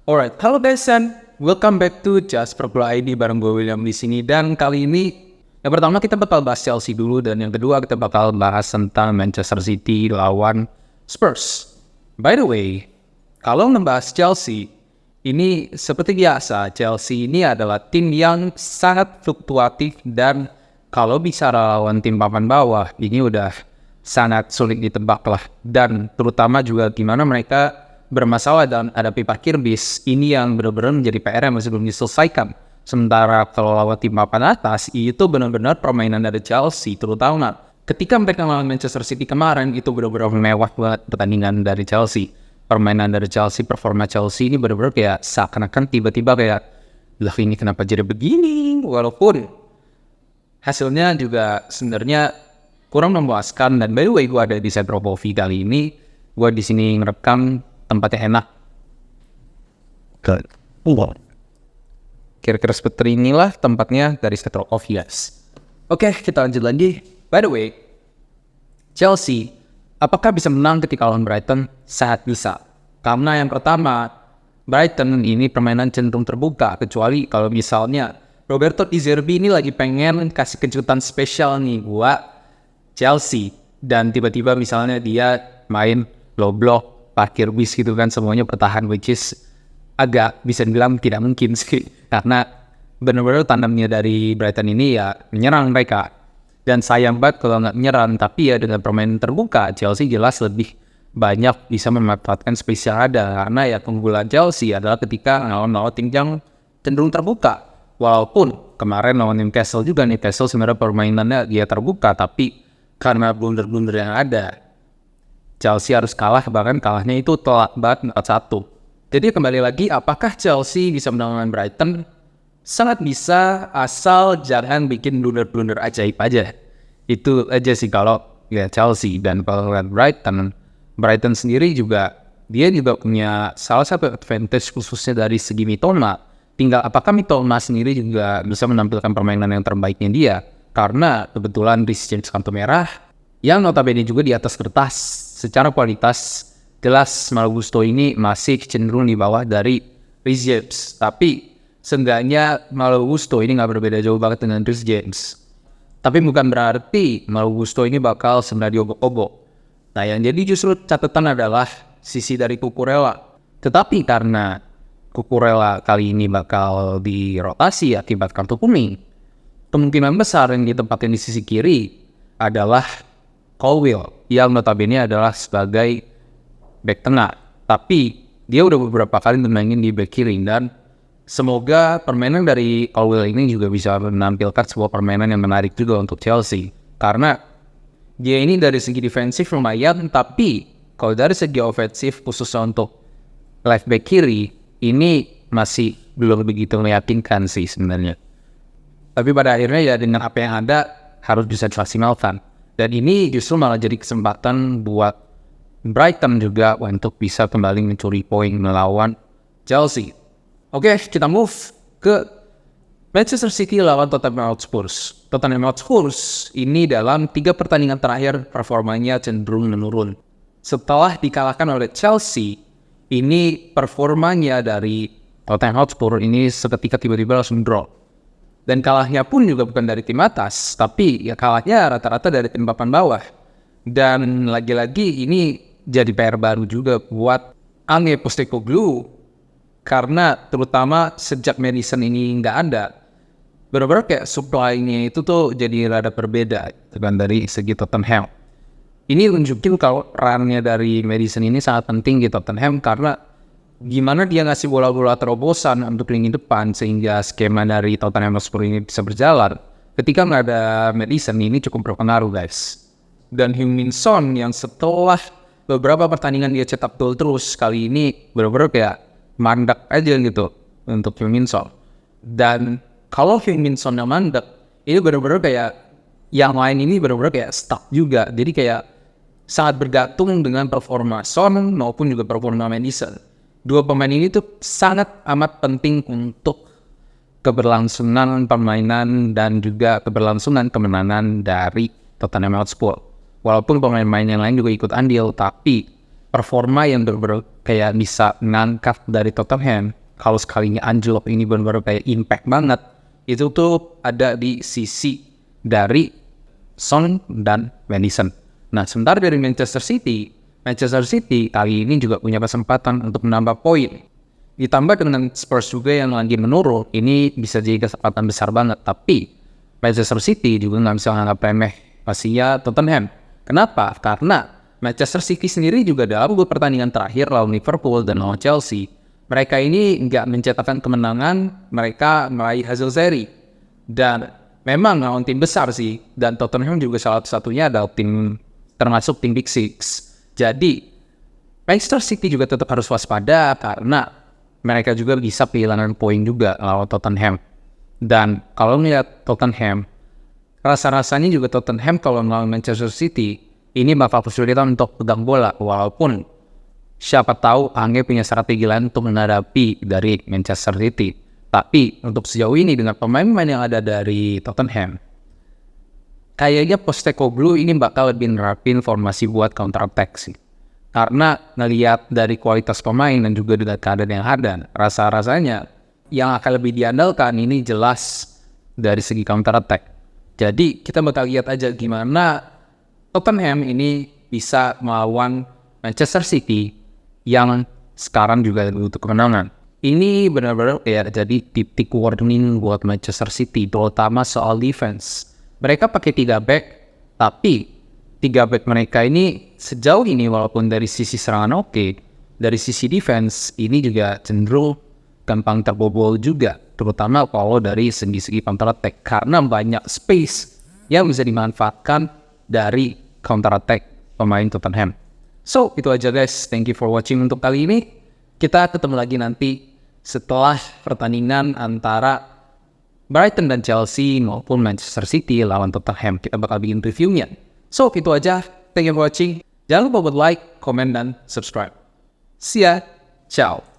Alright, halo guys and welcome back to Just Purple ID bareng gue William di sini. Dan kali ini yang pertama kita bakal bahas Chelsea dulu, dan yang kedua kita bakal bahas tentang Manchester City lawan Spurs. By the way, kalau membahas Chelsea, ini seperti biasa, Chelsea ini adalah tim yang sangat fluktuatif, dan kalau bicara lawan tim papan bawah, ini udah sangat sulit ditebak lah. Dan terutama juga gimana mereka bermasalah dalam hadapi parkir bis, ini yang benar-benar menjadi PR yang masih belum diselesaikan. Sementara kalau lawan tim papan atas, itu benar-benar permainan dari Chelsea, terutama ketika mereka lawan Manchester City kemarin, itu benar-benar mewah banget pertandingan dari Chelsea. Permainan dari Chelsea, performa Chelsea ini benar-benar kayak seakan-akan tiba-tiba kayak, lah ini kenapa jadi begini? Walaupun hasilnya juga sebenarnya kurang memuaskan. Dan by the way, gue ada di Central Coffee kali ini. Gue di sini ngerekam, tempatnya enak. Kira-kira seperti inilah tempatnya dari Central Coffee, guys. Oke, kita lanjut lagi. By the way, Chelsea apakah bisa menang ketika lawan Brighton? Sangat bisa. Karena yang pertama, Brighton ini permainan cenderung terbuka, kecuali kalau misalnya Roberto Di Zerbi ini lagi pengen kasih kejutan spesial nih buat Chelsea, dan tiba-tiba misalnya dia main low block, parkir bis gitu kan, semuanya bertahan, which is agak bisa dibilang tidak mungkin sih, karena benar-benar tandemnya dari Brighton ini ya menyerang mereka. Dan sayang banget kalau nggak menyerang, tapi ya dengan permainan terbuka, Chelsea jelas lebih banyak bisa memanfaatkan space yang ada, karena ya keunggulan Chelsea adalah ketika lawan tim yang cenderung terbuka. Walaupun kemarin lawan Newcastle juga, Newcastle sebenarnya permainannya dia terbuka, tapi karena blunder-blunder yang ada, Chelsea harus kalah, bahkan kalahnya itu telak banget 4-1. Jadi kembali lagi, apakah Chelsea bisa menang Brighton? Sangat bisa, asal jangan bikin blunder-blunder ajaib aja. Itu aja sih kalau ya Chelsea. Dan kalau lihat Brighton sendiri juga, dia juga punya salah satu advantage khususnya dari segi Mitoma. Tinggal apakah Mitoma sendiri juga bisa menampilkan permainan yang terbaiknya dia. Karena kebetulan Reece James kartu merah, yang notabene juga di atas kertas secara kualitas jelas Malo Gusto ini masih cenderung di bawah dari Reece James. Tapi seenggaknya Malo Gusto ini nggak berbeda jauh banget dengan Reece James. Tapi bukan berarti Malo Gusto ini bakal sebenarnya diobok-obok. Nah, yang jadi justru catatan adalah sisi dari Cucurella. Tetapi karena Cucurella kali ini bakal dirotasi akibat kartu kuning, kemungkinan besar yang ditempatin di sisi kiri adalah Colwill, yang notabene adalah sebagai back tengah. Tapi dia udah beberapa kali bermain di back kiri, dan semoga permainan dari Colwill ini juga bisa menampilkan sebuah permainan yang menarik juga untuk Chelsea. Karena dia ini dari segi defensif lumayan, tapi kalau dari segi ofensif khususnya untuk left back kiri, ini masih belum begitu meyakinkan sih sebenarnya. Tapi pada akhirnya ya dengan apa yang ada harus bisa dimaksimalkan. Dan ini justru malah jadi kesempatan buat Brighton juga untuk bisa kembali mencuri poin melawan Chelsea. Oke, kita move ke Manchester City lawan Tottenham Hotspur. Tottenham Hotspur ini dalam 3 pertandingan terakhir performanya cenderung menurun. Setelah dikalahkan oleh Chelsea, ini performanya dari Tottenham Hotspur ini seketika tiba-tiba langsung drop. Dan kalahnya pun juga bukan dari tim atas, tapi ya kalahnya rata-rata dari tim papan bawah. Dan lagi-lagi ini jadi PR baru juga buat Ange Postecoglou, karena terutama sejak Maddison ini nggak ada, benar-benar kayak supply-nya itu tuh jadi rada berbeda dengan dari segi Tottenham. Ini nunjukin kalau perannya dari Maddison ini sangat penting di Tottenham, karena gimana dia ngasih bola-bola terobosan untuk lini depan sehingga skema dari Tottenham Hotspur ini bisa berjalan. Ketika nggak ada Maddison, ini cukup berpengaruh, guys. Dan Heung-min Son yang setelah beberapa pertandingan dia cetak gol terus, kali ini benar-benar kayak mandek aja gitu untuk Heung-min Son. Dan kalau Heung-min Son yang mandek, ini benar-benar kayak yang lain ini benar-benar kayak stuck juga. Jadi kayak sangat bergantung dengan performa Son maupun juga performa Maddison. Dua pemain ini tuh sangat amat penting untuk keberlangsungan permainan dan juga keberlangsungan kemenangan dari Tottenham Hotspur. Walaupun pemain-pemain yang lain juga ikut andil, tapi performa yang bener-bener kayak bisa ngangkat dari Tottenham. Kalau sekalinya anjlok ini bener-bener kayak impact banget. Itu tuh ada di sisi dari Son dan Madison. Nah, sementara dari Manchester City kali ini juga punya kesempatan untuk menambah poin. Ditambah dengan Spurs juga yang lagi menurun, ini bisa jadi kesempatan besar banget. Tapi Manchester City juga nggak bisa menganggap remeh pastinya Tottenham. Kenapa? Karena Manchester City sendiri juga dalam beberapa pertandingan terakhir lawan Liverpool dan lawan Chelsea, mereka ini nggak mencetakkan kemenangan, mereka meraih hasil seri. Dan memang lawan tim besar sih, dan Tottenham juga salah satunya adalah tim termasuk tim Big Six. Jadi Manchester City juga tetap harus waspada karena mereka juga bisa kehilangan poin juga lawan Tottenham. Dan kalau melihat Tottenham, rasa-rasanya juga Tottenham kalau melawan Manchester City, ini bakal kesulitan untuk pegang bola. Walaupun siapa tahu Angge punya strategi lain untuk menghadapi dari Manchester City. Tapi untuk sejauh ini dengan pemain-pemain yang ada dari Tottenham, kayaknya Postecoglou ini bakal lebih nerapin formasi buat counter attack sih. Karena ngelihat dari kualitas pemain dan juga dengan keadaan yang ada, rasa-rasanya yang akan lebih diandalkan ini jelas dari segi counter attack. Jadi kita bakal lihat aja gimana Tottenham ini bisa melawan Manchester City yang sekarang juga butuh kemenangan. Ini benar-benar ya jadi titik warning buat Manchester City, terutama soal defense. Mereka pakai 3 back, tapi 3 back mereka ini sejauh ini walaupun dari sisi serangan oke, dari sisi defense ini juga cenderung gampang terbobol juga, terutama kalau dari segi-segi counter attack karena banyak space yang bisa dimanfaatkan dari counter attack pemain Tottenham. So itu aja guys, thank you for watching untuk kali ini. Kita ketemu lagi nanti setelah pertandingan antara Brighton dan Chelsea maupun Manchester City lawan Tottenham. Kita bakal bikin reviewnya. So, itu aja. Thank you for watching. Jangan lupa buat like, comment, dan subscribe. See ya. Ciao.